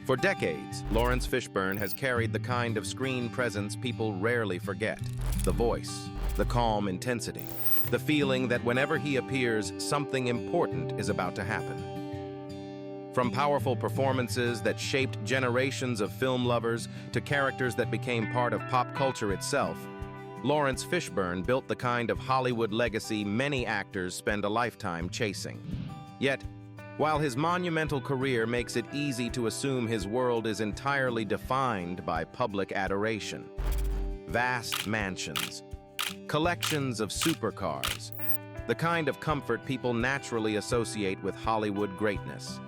For decades, Laurence Fishburne has carried the kind of screen presence people rarely forget. The voice, the calm intensity, the feeling that whenever he appears, something important is about to happen. From powerful performances that shaped generations of film lovers to characters that became part of pop culture itself, Laurence Fishburne built the kind of Hollywood legacy many actors spend a lifetime chasing. Yet, while his monumental career makes it easy to assume his world is entirely defined by public adoration, vast mansions, collections of supercars, the kind of comfort people naturally associate with Hollywood greatness.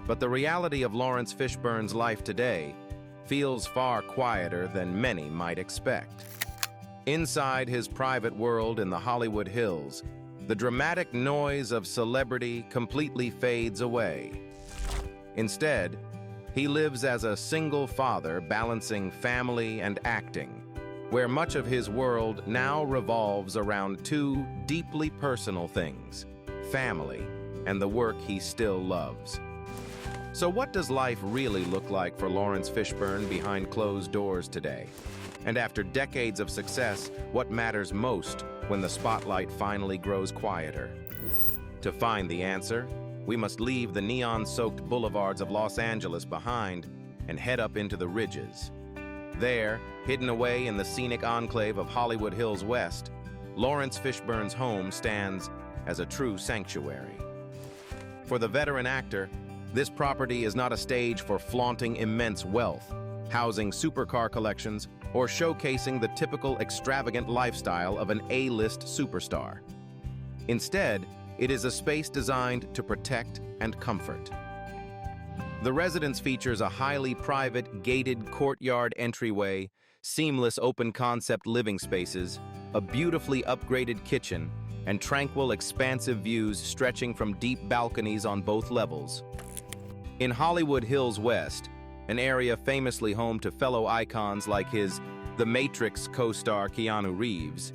But the reality of Laurence Fishburne's life today feels far quieter than many might expect. Inside his private world in the Hollywood Hills, the dramatic noise of celebrity completely fades away. Instead, he lives as a single father balancing family and acting, where much of his world now revolves around two deeply personal things: family and the work he still loves. So what does life really look like for Laurence Fishburne behind closed doors today? And after decades of success, what matters most when the spotlight finally grows quieter? To find the answer, we must leave the neon-soaked boulevards of Los Angeles behind and head up into the ridges. There, hidden away in the scenic enclave of Hollywood Hills West, Laurence Fishburne's home stands as a true sanctuary. For the veteran actor, this property is not a stage for flaunting immense wealth, housing supercar collections, or showcasing the typical extravagant lifestyle of an A-list superstar. Instead, it is a space designed to protect and comfort. The residence features a highly private, gated courtyard entryway, seamless open-concept living spaces, a beautifully upgraded kitchen, and tranquil, expansive views stretching from deep balconies on both levels. In Hollywood Hills West, an area famously home to fellow icons like his The Matrix co-star Keanu Reeves,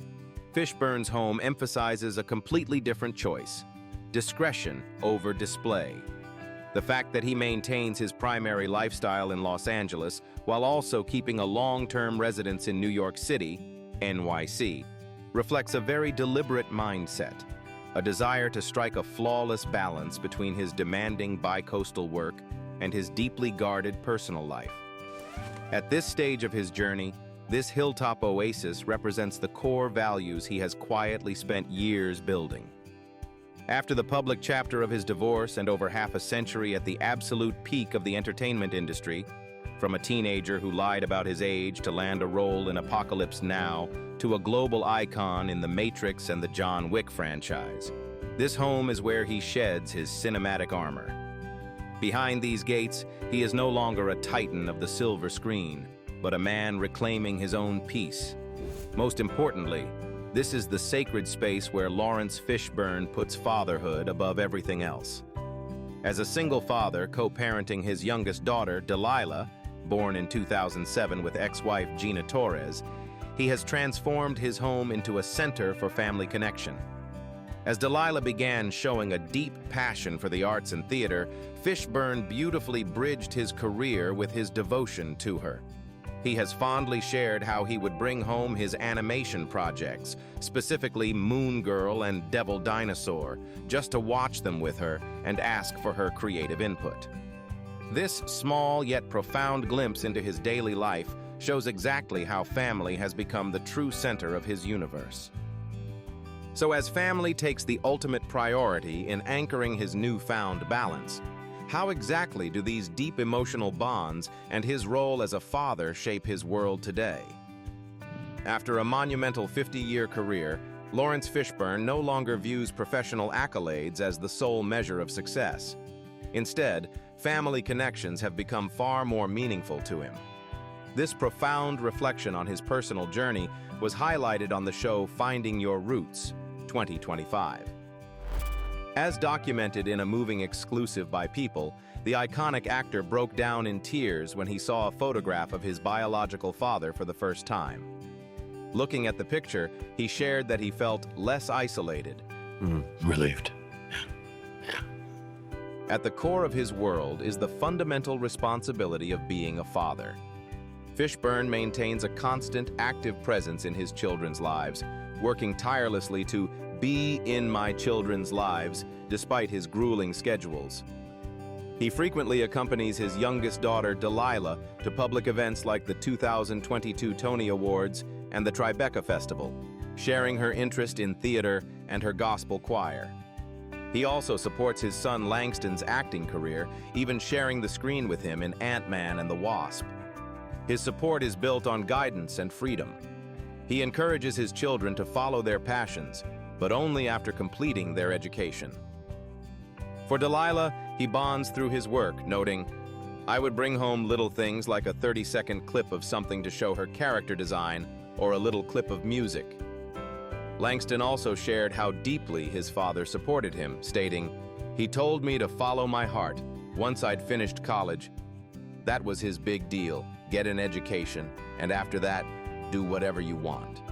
Fishburne's home emphasizes a completely different choice: discretion over display. The fact that he maintains his primary lifestyle in Los Angeles while also keeping a long-term residence in New York City, NYC, reflects a very deliberate mindset, a desire to strike a flawless balance between his demanding bi-coastal work and his deeply guarded personal life. At this stage of his journey, this hilltop oasis represents the core values he has quietly spent years building. After the public chapter of his divorce and over half a century at the absolute peak of the entertainment industry, from a teenager who lied about his age to land a role in Apocalypse Now, to a global icon in The Matrix and the John Wick franchise, this home is where he sheds his cinematic armor. Behind these gates, he is no longer a titan of the silver screen, but a man reclaiming his own peace. Most importantly, this is the sacred space where Laurence Fishburne puts fatherhood above everything else. As a single father co-parenting his youngest daughter, Delilah, born in 2007 with ex-wife Gina Torres, he has transformed his home into a center for family connection. As Delilah began showing a deep passion for the arts and theater, Fishburne beautifully bridged his career with his devotion to her. He has fondly shared how he would bring home his animation projects, specifically Moon Girl and Devil Dinosaur, just to watch them with her and ask for her creative input. This small yet profound glimpse into his daily life shows exactly how family has become the true center of his universe. So as family takes the ultimate priority in anchoring his newfound balance, how exactly do these deep emotional bonds and his role as a father shape his world today? After a monumental 50-year career, Laurence Fishburne no longer views professional accolades as the sole measure of success. Instead, family connections have become far more meaningful to him. This profound reflection on his personal journey was highlighted on the show Finding Your Roots, 2025. As documented in a moving exclusive by People, the iconic actor broke down in tears when he saw a photograph of his biological father for the first time. Looking at the picture, he shared that he felt less isolated. Relieved. At the core of his world is the fundamental responsibility of being a father. Fishburne maintains a constant, active presence in his children's lives, working tirelessly to be in my children's lives despite his grueling schedules. He frequently accompanies his youngest daughter, Delilah, to public events like the 2022 Tony Awards and the Tribeca Festival, sharing her interest in theater and her gospel choir. He also supports his son Langston's acting career, even sharing the screen with him in Ant-Man and the Wasp. His support is built on guidance and freedom. He encourages his children to follow their passions, but only after completing their education. For Delilah, he bonds through his work, noting, "I would bring home little things like a 30-second clip of something to show her character design or a little clip of music." Langston also shared how deeply his father supported him, stating, "He told me to follow my heart. Once I'd finished college, that was his big deal. Get an education, and after that, do whatever you want."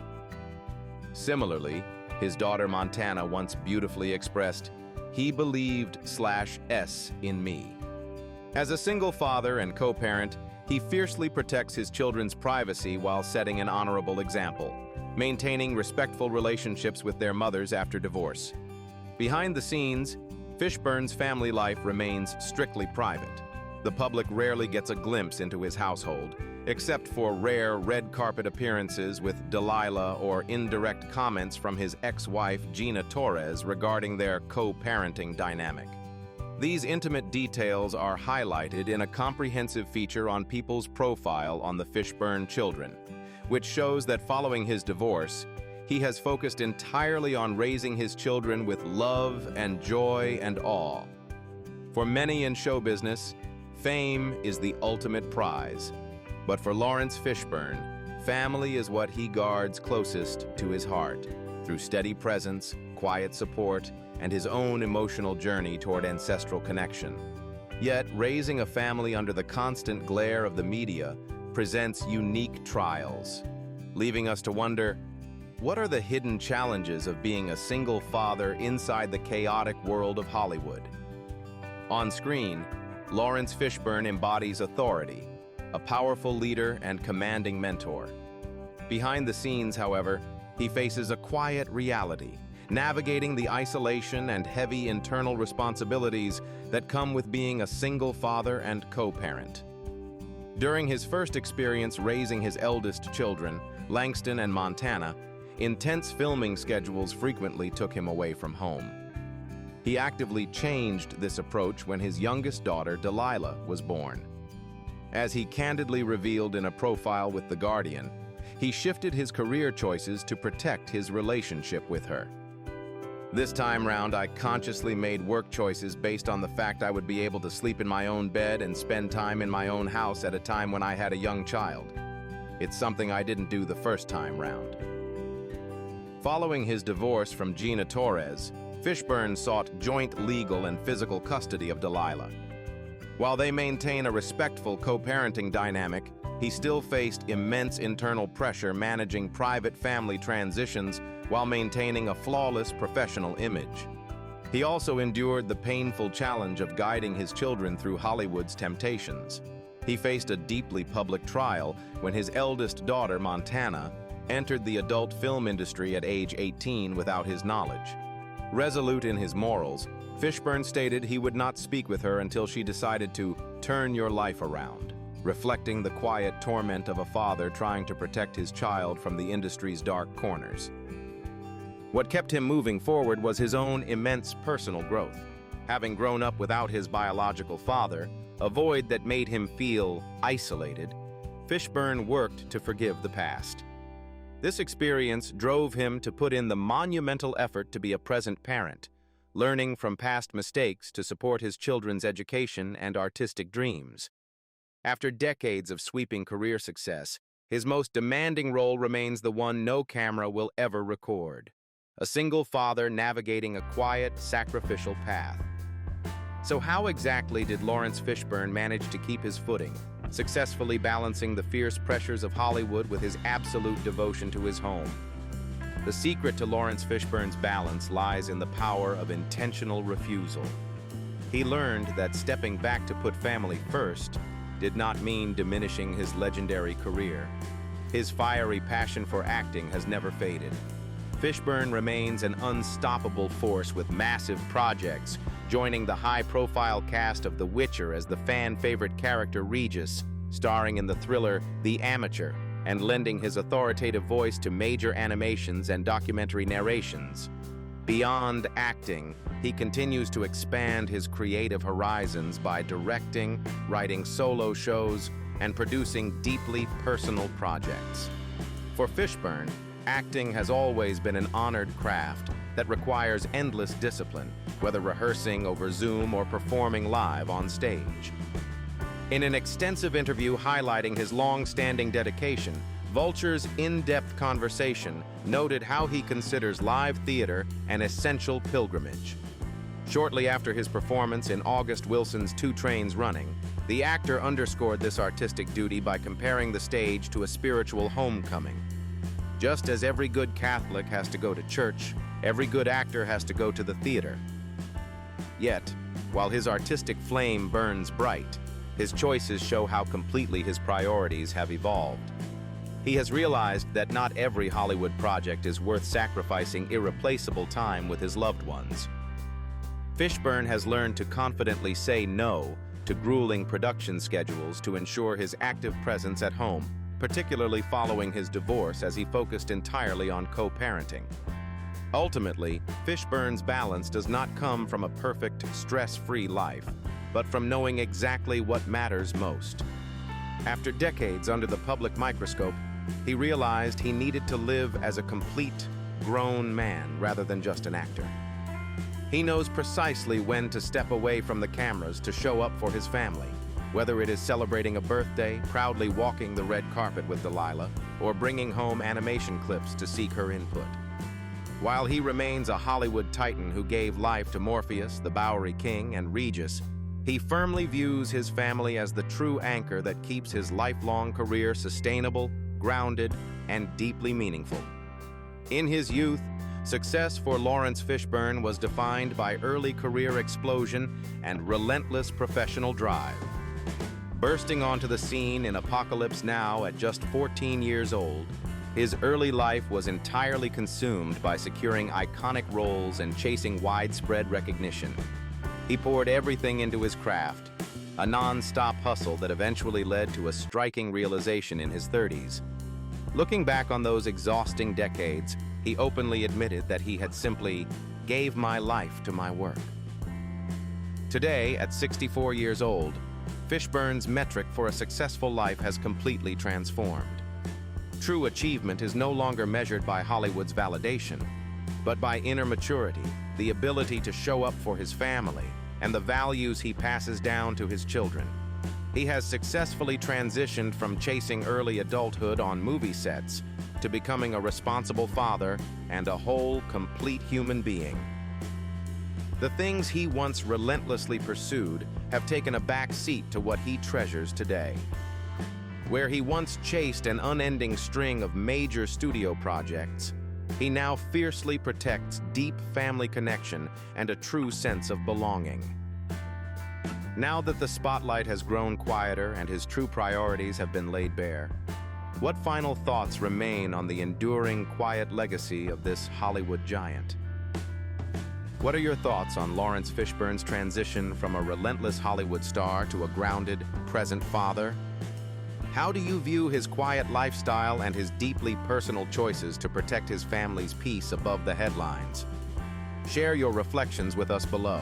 Similarly, his daughter Montana once beautifully expressed, "He believed/s in me." As a single father and co-parent, he fiercely protects his children's privacy while setting an honorable example, maintaining respectful relationships with their mothers after divorce. Behind the scenes, Fishburne's family life remains strictly private. The public rarely gets a glimpse into his household, except for rare red carpet appearances with Delilah or indirect comments from his ex-wife Gina Torres regarding their co-parenting dynamic. These intimate details are highlighted in a comprehensive feature on People's Profile on the Fishburne children, which shows that following his divorce, he has focused entirely on raising his children with love and joy and awe. For many in show business, fame is the ultimate prize. But for Laurence Fishburne, family is what he guards closest to his heart, through steady presence, quiet support, and his own emotional journey toward ancestral connection. Yet, raising a family under the constant glare of the media presents unique trials, leaving us to wonder, what are the hidden challenges of being a single father inside the chaotic world of Hollywood? On screen, Laurence Fishburne embodies authority, a powerful leader and commanding mentor. Behind the scenes, however, he faces a quiet reality, navigating the isolation and heavy internal responsibilities that come with being a single father and co-parent. During his first experience raising his eldest children, Langston and Montana, intense filming schedules frequently took him away from home. He actively changed this approach when his youngest daughter, Delilah, was born. As he candidly revealed in a profile with The Guardian, he shifted his career choices to protect his relationship with her. "This time round, I consciously made work choices based on the fact I would be able to sleep in my own bed and spend time in my own house at a time when I had a young child. It's something I didn't do the first time round." Following his divorce from Gina Torres, Fishburne sought joint legal and physical custody of Delilah. While they maintain a respectful co-parenting dynamic, he still faced immense internal pressure managing private family transitions while maintaining a flawless professional image. He also endured the painful challenge of guiding his children through Hollywood's temptations. He faced a deeply public trial when his eldest daughter, Montana, entered the adult film industry at age 18 without his knowledge. Resolute in his morals, Fishburne stated he would not speak with her until she decided to turn your life around, reflecting the quiet torment of a father trying to protect his child from the industry's dark corners. What kept him moving forward was his own immense personal growth. Having grown up without his biological father, a void that made him feel isolated, Fishburne worked to forgive the past. This experience drove him to put in the monumental effort to be a present parent, learning from past mistakes to support his children's education and artistic dreams. After decades of sweeping career success, his most demanding role remains the one no camera will ever record: a single father navigating a quiet, sacrificial path. So how exactly did Laurence Fishburne manage to keep his footing, successfully balancing the fierce pressures of Hollywood with his absolute devotion to his home? The secret to Laurence Fishburne's balance lies in the power of intentional refusal. He learned that stepping back to put family first did not mean diminishing his legendary career. His fiery passion for acting has never faded. Fishburne remains an unstoppable force with massive projects, joining the high-profile cast of The Witcher as the fan-favorite character Regis, starring in the thriller The Amateur, and lending his authoritative voice to major animations and documentary narrations. Beyond acting, he continues to expand his creative horizons by directing, writing solo shows, and producing deeply personal projects. For Fishburne, acting has always been an honored craft that requires endless discipline, whether rehearsing over Zoom or performing live on stage. In an extensive interview highlighting his long-standing dedication, Vulture's in-depth conversation noted how he considers live theater an essential pilgrimage. Shortly after his performance in August Wilson's Two Trains Running, the actor underscored this artistic duty by comparing the stage to a spiritual homecoming. Just as every good Catholic has to go to church, every good actor has to go to the theater. Yet, while his artistic flame burns bright, his choices show how completely his priorities have evolved. He has realized that not every Hollywood project is worth sacrificing irreplaceable time with his loved ones. Fishburne has learned to confidently say no to grueling production schedules to ensure his active presence at home, particularly following his divorce as he focused entirely on co-parenting. Ultimately, Fishburne's balance does not come from a perfect, stress-free life, but from knowing exactly what matters most. After decades under the public microscope, he realized he needed to live as a complete, grown man rather than just an actor. He knows precisely when to step away from the cameras to show up for his family, whether it is celebrating a birthday, proudly walking the red carpet with Delilah, or bringing home animation clips to seek her input. While he remains a Hollywood titan who gave life to Morpheus, the Bowery King, and Regis, he firmly views his family as the true anchor that keeps his lifelong career sustainable, grounded, and deeply meaningful. In his youth, success for Laurence Fishburne was defined by early career explosion and relentless professional drive. Bursting onto the scene in Apocalypse Now at just 14 years old, his early life was entirely consumed by securing iconic roles and chasing widespread recognition. He poured everything into his craft, a non-stop hustle that eventually led to a striking realization in his 30s. Looking back on those exhausting decades, he openly admitted that he had simply gave my life to my work. Today, at 64 years old, Fishburne's metric for a successful life has completely transformed. True achievement is no longer measured by Hollywood's validation, but by inner maturity, the ability to show up for his family, and the values he passes down to his children. He has successfully transitioned from chasing early adulthood on movie sets to becoming a responsible father and a whole, complete human being. The things he once relentlessly pursued have taken a back seat to what he treasures today. Where he once chased an unending string of major studio projects, he now fiercely protects deep family connection and a true sense of belonging. Now that the spotlight has grown quieter and his true priorities have been laid bare, what final thoughts remain on the enduring, quiet legacy of this Hollywood giant? What are your thoughts on Laurence Fishburne's transition from a relentless Hollywood star to a grounded, present father? How do you view his quiet lifestyle and his deeply personal choices to protect his family's peace above the headlines? Share your reflections with us below.